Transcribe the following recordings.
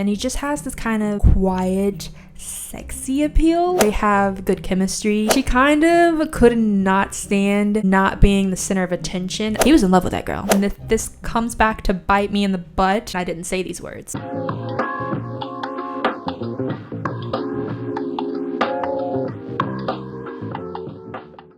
and he just has this kind of quiet, sexy appeal. They have good chemistry. She kind of could not stand not being the center of attention. He was in love with that girl. And if this comes back to bite me in the butt, I didn't say these words.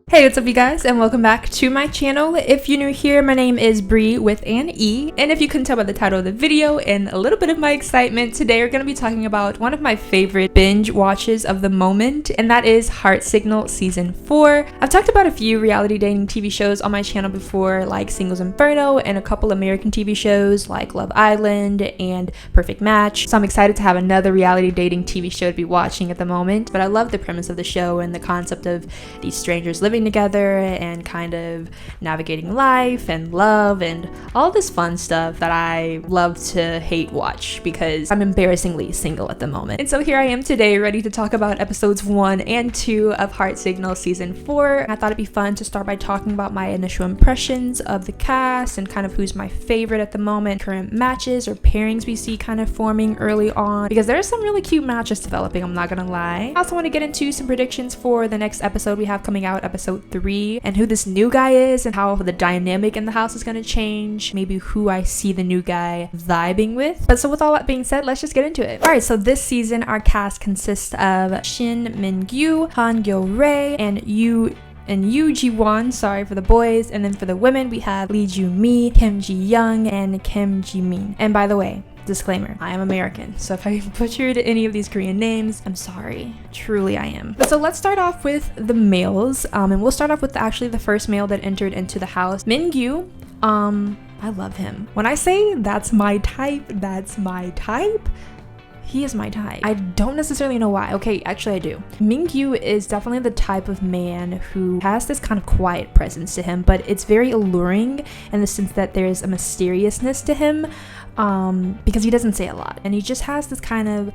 Hey, what's up you guys, and welcome back to my channel. If you're new here, my name is Bree with an E, and if you couldn't tell by the title of the video and a little bit of my excitement, today we're going to be talking about one of my favorite binge watches of the moment, and that is Heart Signal Season 4. I've talked about a few reality dating TV shows on my channel before, like Singles Inferno and a couple American TV shows like Love Island and Perfect Match, so I'm excited to have another reality dating TV show to be watching at the moment. But I love the premise of the show and the concept of these strangers living together and kind of navigating life and love and all this fun stuff that I love to hate watch because I'm embarrassingly single at the moment. And so here I am today, ready to talk about episodes 1 and 2 of Heart Signal Season 4. I thought it'd be fun to start by talking about my initial impressions of the cast and kind of who's my favorite at the moment, current matches or pairings we see kind of forming early on, because there are some really cute matches developing, I'm not gonna lie. I also want to get into some predictions for the next episode we have coming out, episode 3, and who this new guy is and how the dynamic in the house is going to change, maybe who I see the new guy vibing with. But so with all that being said, let's just get into it. Alright, so this season our cast consists of Shin Min-gyu, Han Gyo-rae, and Yoo Ji-won, sorry, for the boys, and then for the women we have Lee Joo-mi, Kim Ji-young, and Kim Ji-min. And by the way, disclaimer, I am American, so if I butchered any of these Korean names, I'm sorry. Truly I am. But so let's start off with the males, and we'll start off with actually the first male that entered into the house. Min-gyu, I love him. When I say that's my type, that's my type. He is my type. I don't necessarily know why. Okay, actually I do. Min-gyu is definitely the type of man who has this kind of quiet presence to him, but it's very alluring in the sense that there's a mysteriousness to him, because he doesn't say a lot. And he just has this kind of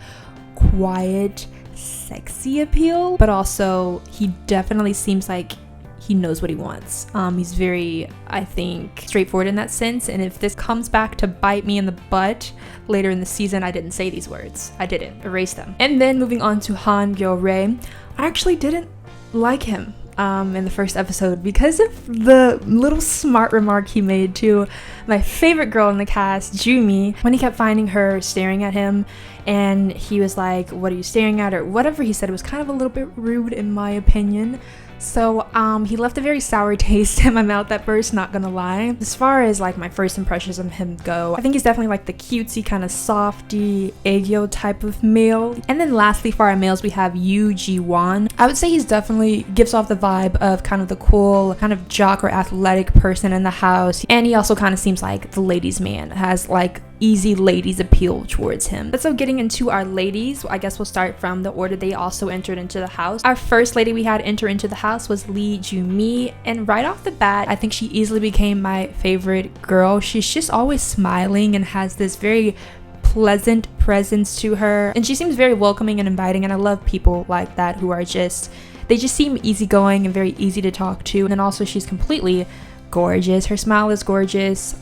quiet, sexy appeal, but also he definitely seems like he knows what he wants. He's very, I think, straightforward in that sense. And if this comes back to bite me in the butt later in the season, I didn't say these words. I didn't. Erase them. And then moving on to Han Gyo-rae, I actually didn't like him in the first episode because of the little smart remark he made to my favorite girl in the cast, Joo-mi, when he kept finding her staring at him, and he was like, "What are you staring at?" or whatever he said. It was kind of a little bit rude in my opinion. So he left a very sour taste in my mouth at first, not gonna lie. As far as like my first impressions of him go, I think he's definitely like the cutesy kind of softy Aegyo type of male. And then lastly for our males we have Yoo Ji-won. I would say he's definitely gives off the vibe of kind of the cool kind of jock or athletic person in the house, and he also kind of seems like the ladies man, has like easy ladies appeal towards him. But so getting into our ladies, I guess we'll start from the order they also entered into the house. Our first lady we had enter into the house was Lee Joo-mi, and right off the bat I think she easily became my favorite girl. She's just always smiling and has this very pleasant presence to her, and she seems very welcoming and inviting, and I love people like that who are just, they just seem easygoing and very easy to talk to. And then also she's completely gorgeous. Her smile is gorgeous.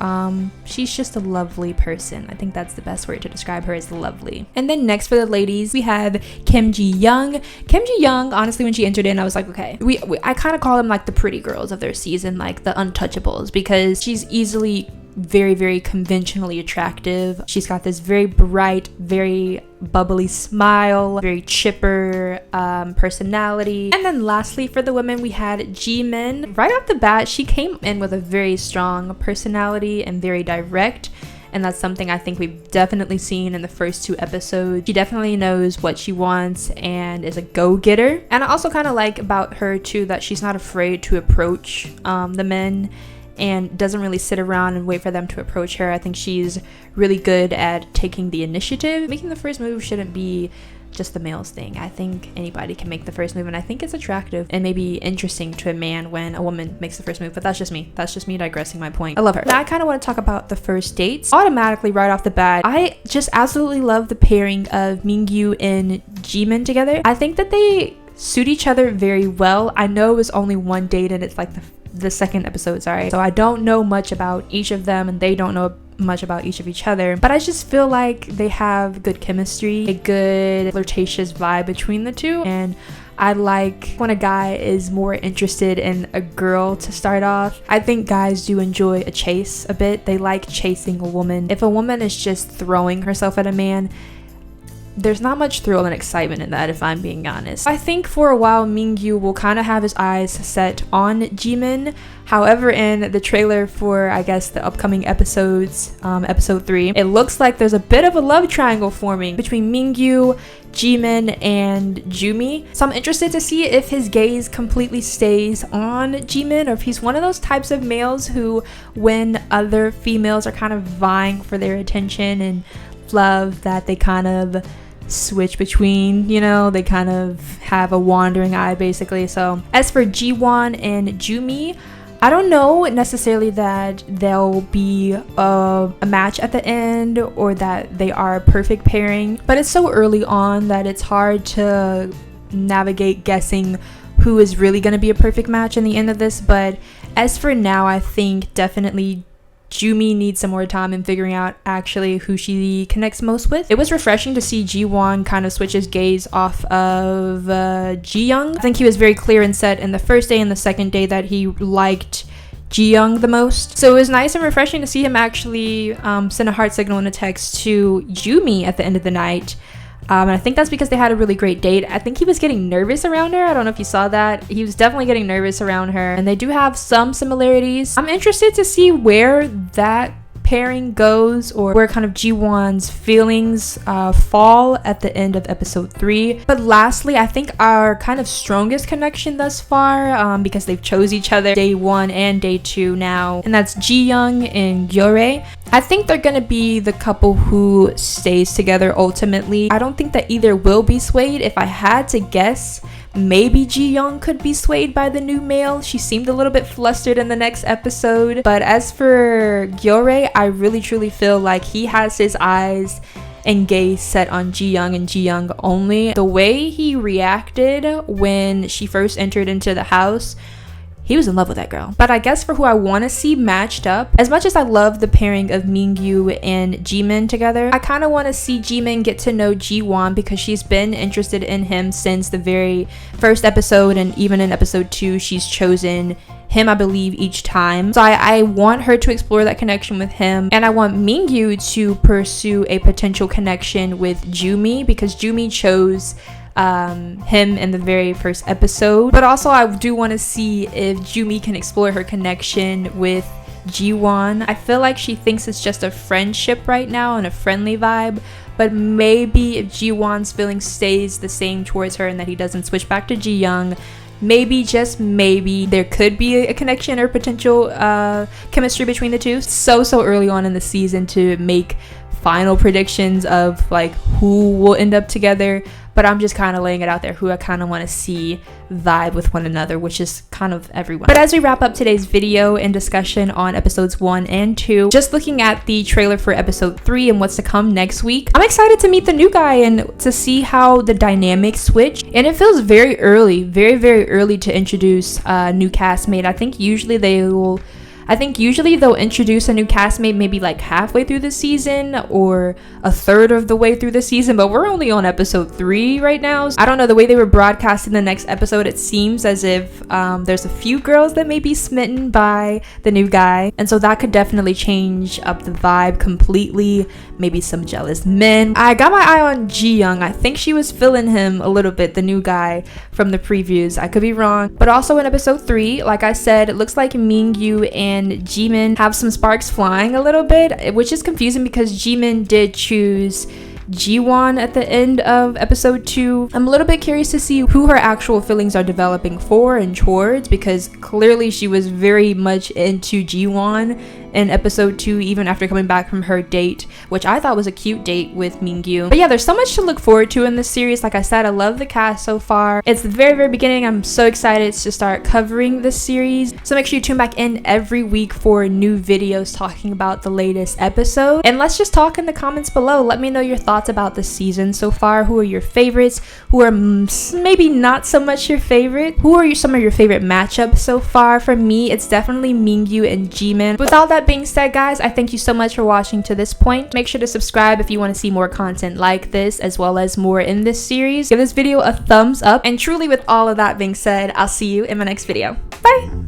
She's just a lovely person. I think that's the best word to describe her, is lovely. And then next for the ladies we have Kim Ji-young. Kim Ji-young, honestly, when she entered in I was like, okay, I kind of call them like the pretty girls of their season, like the untouchables, because she's easily very conventionally attractive. She's got this very bright, very bubbly smile, very chipper personality. And then lastly for the women we had Ji-min. Right off the bat she came in with a very strong personality and very direct, and that's something I think we've definitely seen in the first 2 episodes. She definitely knows what she wants and is a go-getter. And I also kind of like about her too that she's not afraid to approach the men and doesn't really sit around and wait for them to approach her. I think she's really good at taking the initiative. Making the first move shouldn't be just the male's thing. I think anybody can make the first move, and I think it's attractive and maybe interesting to a man when a woman makes the first move, but that's just me. That's just me digressing my point. I love her. Now I kind of want to talk about the first dates. Automatically right off the bat, I just absolutely love the pairing of Min-gyu and Ji-min together. I think that they suit each other very well. I know it was only one date and it's like the second episode, sorry. So I don't know much about each of them and they don't know much about each of each other, but I just feel like they have good chemistry, a good flirtatious vibe between the two, and I like when a guy is more interested in a girl to start off. I think guys do enjoy a chase a bit. They like chasing a woman. If a woman is just throwing herself at a man, there's not much thrill and excitement in that, if I'm being honest. I think for a while Mingyu will kind of have his eyes set on Jimin. However, in the trailer for, I guess, the upcoming episodes, episode 3, it looks like there's a bit of a love triangle forming between Mingyu, Jimin, and Jumi. So I'm interested to see if his gaze completely stays on Jimin, or if he's one of those types of males who, when other females are kind of vying for their attention and love, that they kind of switch between, you know, they kind of have a wandering eye basically. So as for Jiwon and Jumi, I don't know necessarily that they'll be a match at the end or that they are a perfect pairing, but it's so early on that it's hard to navigate guessing who is really going to be a perfect match in the end of this. But as for now, I think definitely Jumi needs some more time in figuring out actually who she connects most with. It was refreshing to see Jiwon kind of switch his gaze off of Jiyoung. I think he was very clear and set in the first day and the second day that he liked Jiyoung the most. So it was nice and refreshing to see him actually send a heart signal in a text to Jumi at the end of the night. And I think that's because they had a really great date. I think he was getting nervous around her. I don't know if you saw that. He was definitely getting nervous around her. And they do have some similarities. I'm interested to see where that pairing goes, or where kind of Jiwon's feelings fall at the end of episode 3. But lastly, I think our kind of strongest connection thus far, because they've chose each other day 1 and day 2 now, and that's Jiyoung and Gyeore. I think they're gonna be the couple who stays together ultimately. I don't think that either will be swayed. If I had to guess, maybe Jiyoung could be swayed by the new male. She seemed a little bit flustered in the next episode. But as for Gyeore, I really truly feel like he has his eyes and gaze set on Jiyoung and Jiyoung only. The way he reacted when she first entered into the house, he was in love with that girl. But I guess for who I want to see matched up, as much as I love the pairing of Mingyu and Jimin together, I kind of want to see Jimin get to know Jiwon, because she's been interested in him since the very first episode, and even in episode 2 she's chosen him, I believe, each time. So I want her to explore that connection with him, and I want Mingyu to pursue a potential connection with Jumi, because Jumi chose him in the very first episode. But also I do want to see if Jumi can explore her connection with Jiwon. I feel like she thinks it's just a friendship right now and a friendly vibe, but maybe if Jiwon's feeling stays the same towards her and that he doesn't switch back to Jiyoung, maybe, just maybe, there could be a connection or potential chemistry between the two. So early on in the season to make final predictions of like who will end up together, but I'm just kind of laying it out there who I kind of want to see vibe with one another, which is kind of everyone. But as we wrap up today's video and discussion on episodes 1 and 2, just looking at the trailer for episode 3 and what's to come next week, I'm excited to meet the new guy and to see how the dynamics switch. And it feels very early, very early to introduce a new castmate. I think usually they'll introduce a new castmate maybe like halfway through the season or a third of the way through the season, but we're only on episode 3 right now. So I don't know, the way they were broadcasting the next episode, it seems as if there's a few girls that may be smitten by the new guy, and so that could definitely change up the vibe completely. Maybe some jealous men. I got my eye on Jiyoung. I think she was feeling him a little bit, the new guy from the previews. I could be wrong. But also in episode 3, like I said, it looks like Mingyu and Jimin have some sparks flying a little bit, which is confusing because Jimin did choose Jiwon at the end of episode 2. I'm a little bit curious to see who her actual feelings are developing for and towards, because clearly she was very much into Jiwon in episode 2, even after coming back from her date, which I thought was a cute date with Mingyu. But yeah, there's so much to look forward to in this series. Like I said, I love the cast so far. It's the very beginning. I'm so excited to start covering this series. So make sure you tune back in every week for new videos talking about the latest episode. And let's just talk in the comments below. Let me know your thoughts about the season so far. Who are your favorites? Who are maybe not so much your favorite? Who are some of your favorite matchups so far? For me, it's definitely Mingyu and Jimin. With all that that being said, guys, I thank you so much for watching to this point. Make sure to subscribe if you want to see more content like this, as well as more in this series. Give this video a thumbs up, and truly with all of that being said, I'll see you in my next video. Bye!